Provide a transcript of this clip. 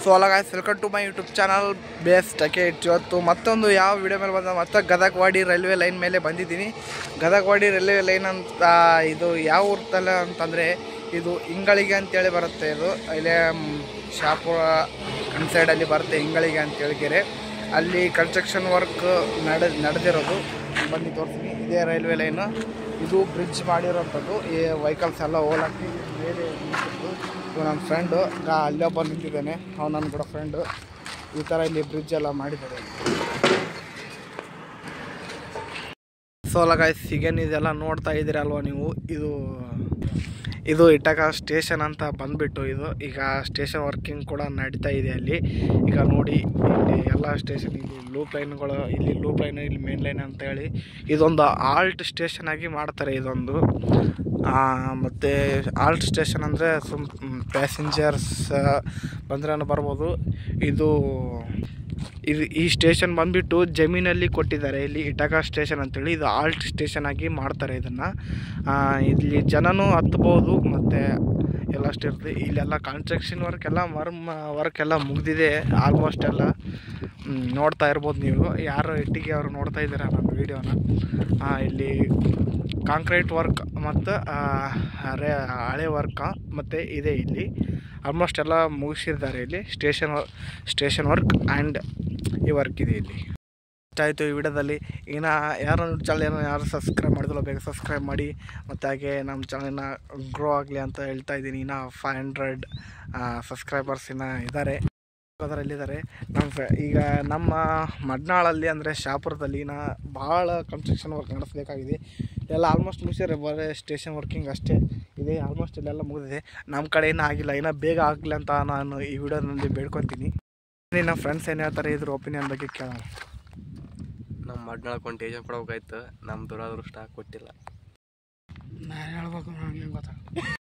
So all guys, welcome to my YouTube channel ಬೇಸ್ಟ್ ಟಕೆಟ್. ಇವತ್ತು ಮತ್ತೊಂದು ಯಾವ ವಿಡಿಯೋ ಮೇಲೆ ಬಂದ ಮತ್ತೆ ಗದಗವಾಡಿ ರೈಲ್ವೆ ಲೈನ್ ಮೇಲೆ ಬಂದಿದ್ದೀನಿ. ಗದಗವಾಡಿ ರೈಲ್ವೆ ಲೈನ್ ಅಂತ ಇದು ಯಾವ ಊರ್ತಲ್ಲ ಅಂತಂದರೆ ಇದು ಇಂಗಳಿಗೆ ಅಂತೇಳಿ ಬರುತ್ತೆ. ಇದು ಇಲ್ಲೇ ಶಾಪುರ ಸೈಡಲ್ಲಿ ಬರುತ್ತೆ ಇಂಗಳಿಗೆ ಅಂತೇಳಿ ಕೆರೆ. ಅಲ್ಲಿ ಕನ್ಸ್ಟ್ರಕ್ಷನ್ ವರ್ಕ್ ನಡೆದಿರೋದು ಬಂದು ತೋರಿಸ್ತೀನಿ. ಇದೇ ರೈಲ್ವೆ ಲೈನು, ಇದು ಬ್ರಿಡ್ಜ್ ಮಾಡಿರೋಂಥದ್ದು. ಈ ವೆಹಿಕಲ್ಸ್ ಎಲ್ಲ ಹೋಗಕ್ಕೆ ಮೇಲೆ ನಿಂತಿತ್ತು. ನನ್ನ ಫ್ರೆಂಡು ಅಲ್ಲೇ ಬಂದು ನಿಂತಿದ್ದಾನೆ, ಅವ್ನು ನನ್ನ ಕೂಡ ಫ್ರೆಂಡು. ಈ ಥರ ಇಲ್ಲಿ ಬ್ರಿಡ್ಜ್ ಎಲ್ಲ ಮಾಡಿದ್ದಾರೆ. ಸೊ ಅಲ್ಲ ಗಾಯ್ಸ್, ಈಗೇನು ಇದೆಲ್ಲ ನೋಡ್ತಾ ಇದ್ದೀರಲ್ವ ನೀವು, ಇದು ಇಟಕ ಸ್ಟೇಷನ್ ಅಂತ ಬಂದುಬಿಟ್ಟು ಇದು ಈಗ ಸ್ಟೇಷನ್ ವರ್ಕಿಂಗ್ ಕೂಡ ನಡೀತಾ ಇದೆ ಅಲ್ಲಿ. ಈಗ ನೋಡಿ ಇಲ್ಲಿ ಎಲ್ಲ ಸ್ಟೇಷನ್, ಇಲ್ಲಿ ಲೂಪ್ ಲೈನ್ಗಳು, ಇಲ್ಲಿ ಲೂಪ್ ಲೈನ್, ಇಲ್ಲಿ ಮೇನ್ ಲೈನ್ ಅಂತ ಹೇಳಿ ಇದೊಂದು ಆಲ್ಟ್ ಸ್ಟೇಷನ್ ಆಗಿ ಮಾಡ್ತಾರೆ ಇದೊಂದು. ಮತ್ತು ಆಲ್ಟ್ ಸ್ಟೇಷನ್ ಅಂದರೆ ಪ್ಯಾಸೆಂಜರ್ಸ್ ಬಂದ್ರೂ ಬರ್ಬೋದು. ಈ ಸ್ಟೇಷನ್ ಬಂದುಬಿಟ್ಟು ಜಮೀನಲ್ಲಿ ಕೊಟ್ಟಿದ್ದಾರೆ. ಇಲ್ಲಿ ಇಟಕ ಸ್ಟೇಷನ್ ಅಂತೇಳಿ ಇದು ಆಲ್ಟ್ ಸ್ಟೇಷನ್ ಆಗಿ ಮಾಡ್ತಾರೆ ಇದನ್ನು. ಇಲ್ಲಿ ಜನನೂ ಹತ್ಬೋದು ಮತ್ತು ಎಲ್ಲ ಅಷ್ಟು ಇರ್ತದೆ. ಇಲ್ಲೆಲ್ಲ ಕನ್ಸ್ಟ್ರಕ್ಷನ್ ವರ್ಕ್ ಎಲ್ಲ ಮುಗಿದಿದೆ ಆಲ್ಮೋಸ್ಟ್ ಎಲ್ಲ. ನೋಡ್ತಾ ಇರ್ಬೋದು ನೀವು, ಯಾರು ಇಟ್ಟಿಗೆ ಅವರು ನೋಡ್ತಾ ಇದ್ದೀರಾ ನನ್ನ ವೀಡಿಯೋನ. ಇಲ್ಲಿ ಕಾಂಕ್ರೀಟ್ ವರ್ಕ್ ಮತ್ತು ಹಳೆ ವರ್ಕ್ ಮತ್ತು ಇದೆ ಇಲ್ಲಿ. ಆಲ್ಮೋಸ್ಟ್ ಎಲ್ಲ ಮುಗಿಸಿದ್ದಾರೆ ಇಲ್ಲಿ ಸ್ಟೇಷನ್ ವರ್ಕ್ ಆ್ಯಂಡ್ ಈ ವರ್ಕ್ ಇದೆ ಇಲ್ಲಿ. ಇಷ್ಟ ಆಯಿತು ಈ ವಿಡಿಯೋದಲ್ಲಿ. ಇನ್ನು ಯಾರು ಸಬ್ಸ್ಕ್ರೈಬ್ ಮಾಡಿದಲ್ಲ ಬೇಗ ಸಬ್ಸ್ಕ್ರೈಬ್ ಮಾಡಿ. ಮತ್ತು ಹಾಗೆ ನಮ್ಮ ಚಾನಲ್ನ ಗ್ರೋ ಆಗಲಿ ಅಂತ ಹೇಳ್ತಾ ಇದ್ದೀನಿ. ಇನ್ನು 500 ಸಬ್ಸ್ಕ್ರೈಬರ್ಸ್ ಇನ್ನು ಇದ್ದಾರೆ, ಅದರಲ್ಲಿದ್ದಾರೆ. ಈಗ ನಮ್ಮ ಮಡ್ನಾಳಲ್ಲಿ ಅಂದರೆ ಶಾಪುರದಲ್ಲಿ ಭಾಳ ಕನ್ಸ್ಟ್ರಕ್ಷನ್ ವರ್ಕ್ ನಡೆಸಬೇಕಾಗಿದೆ. ಎಲ್ಲ ಆಲ್ಮೋಸ್ಟ್ ಮುಗಿಸಿದ್ರೆ ಬರೀ ಸ್ಟೇಷನ್ ವರ್ಕಿಂಗ್ ಅಷ್ಟೇ ಇದೆ. ಆಲ್ಮೋಸ್ಟ್ ಇಲ್ಲೆಲ್ಲ ಮುಗಿದಿದೆ. ನಮ್ಮ ಕಡೆ ಇನ್ನೂ ಆಗಿಲ್ಲ, ಇನ್ನೂ ಬೇಗ ಆಗಲಿ ಅಂತ ನಾನು ಈ ವಿಡಿಯೋದಲ್ಲಿ ಬೇಡ್ಕೊತೀನಿ. ನಮ್ಮ ಫ್ರೆಂಡ್ಸ್ ಏನು ಹೇಳ್ತಾರೆ ಇದ್ರ ಒಪಿನಿಯನ್ ಬಗ್ಗೆ ಕೇಳೋಣ. ನಮ್ಮ ಮಡ್ನಾಳಕ್ಕೆ ಒಂದು ಟೇಷನ್ ಕೊಡ್ಬೇಕಾಯ್ತು, ನಮ್ಮ ದುರಾದೃಷ್ಟ ಕೊಟ್ಟಿಲ್ಲ. ನಾನು ಹೇಳ್ಬೇಕು, ನನಗೆ ಗೊತ್ತಾಗ